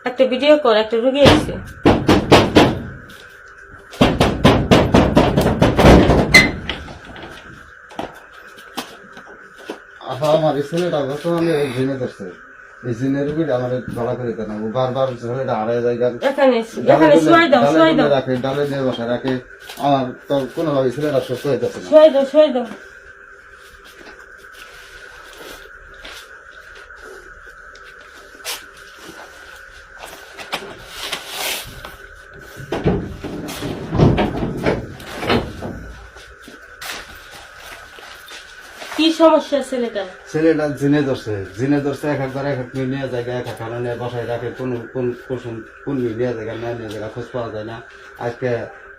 একটা ভিডিও কর, একটা রুগী আছে। আমার ছেলেটা বর্তমানে জিনে ধরছে, এই জিনের রুগীটা আমার ধরা করে দেয় না, ও বারবার ছেলেটা হারায় যায়, এখানে শোয়াই দাও, শোয়াই দাও, রাখে ডালে নিয়ে বসে রাখে। আমার তো কোনোভাবে ছেলেটা সুস্থ হইতেছে না। শোয়াই দাও, শোয়াই দাও। কি সমস্যা ছেলেটা? ছেলেটা জিনে ধরছে এক একবার এক এক মিনিট নিয়ে জায়গা এক এক নিয়ে বসায় রাখে, কোন নিয়ে জায়গা না নিয়ে জায়গা খোঁজ পাওয়া যায় না। আজকে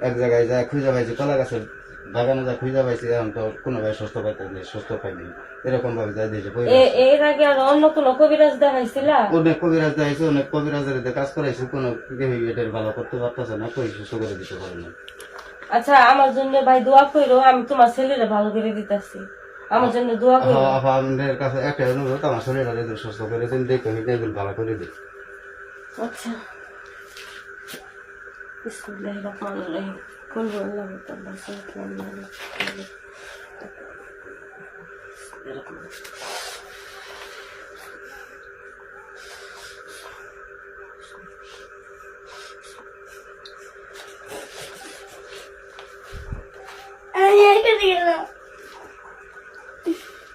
এক জায়গায় যায় খুঁজে পাইছি, কলা গাছের বাগানে যা খুঁজে পাইছি, এখন তো কোনোভাবে সুস্থ পাইনি। এরকম ভাবে যাই দিয়েছে। এর আগে আর অন্য কোন কবিরাজ দেখাইছিল? অনেক কবিরাজ দেখাইছে, অনেক কবিরাজের কাজ করাইছে, কোনো এটার ভালো করতে পারতেছে না, কই সুস্থ করে দিতে পারে না। আচ্ছা, আমার জন্য ভাই দোয়া করো, আমি তোমার ছেলেরে ভালো করে দিতেছি। আমার জন্য দোয়া করো। আপনাদের কাছে একটা অনুরোধ, আমার ছেলেটা যদি সুস্থ করে দিন, দেখে ভালো করে দিন। আচ্ছা, বিসমিল্লাহির রহমানির রহিম। কুল হুয়াল্লাহু আহাদ।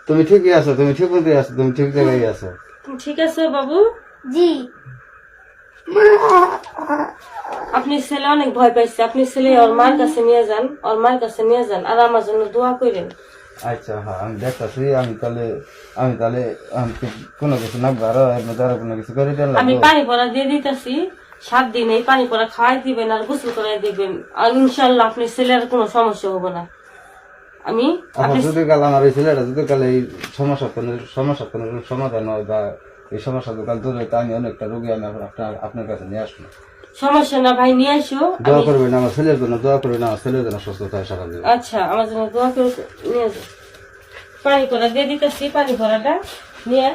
তুমি ঠিকই আছো, তুমি ঠিক মতো আছো, তুমি ঠিক জায়গায় আছো। তুমি ঠিক আছো বাবু? জি। আপনি ছেলে অনেক ভয় পাইছে, আপনি ছেলে ওর মার কাছে নিয়ে যান, ওর মার কাছে নিয়ে যান, আর আমার জন্য দোয়া করেন। আচ্ছা, হ্যাঁ আমি দেখতেছি। আমি তাহলে কোনো কিছু নাকবো, আরো এর মধ্যে আরো কোনো কিছু করে দিলাম। আমি পানি পড়া দিয়ে দিতেছি, 7 দিন এই পানি পড়া খাওয়াই দিবেন আর গোসল করাই দিবেন, আর ইনশাল্লাহ আপনার ছেলের কোনো সমস্যা হবে না। আমি যদি কাল আমার এই ছেলেটা যদি কাল এই সমস্যা কোনো সমাধান হয়, বা এই সমস্যা কাল দূর হয়, আমি অনেকটা রোগী আমি আপনার কাছে নিয়ে আসবো। সমস্যা না ভাই, নিয়ে আসো। দোয়া করবেন আমার ছেলের জন্য, দোয়া করবেন আমার ছেলের জন্য সুস্থতা সারা দেবে। আচ্ছা, আমার জন্য দোয়া করে নিয়ে যাও। পানি পড়া দিয়ে দিতেছি, পানি পড়াটা নিয়ে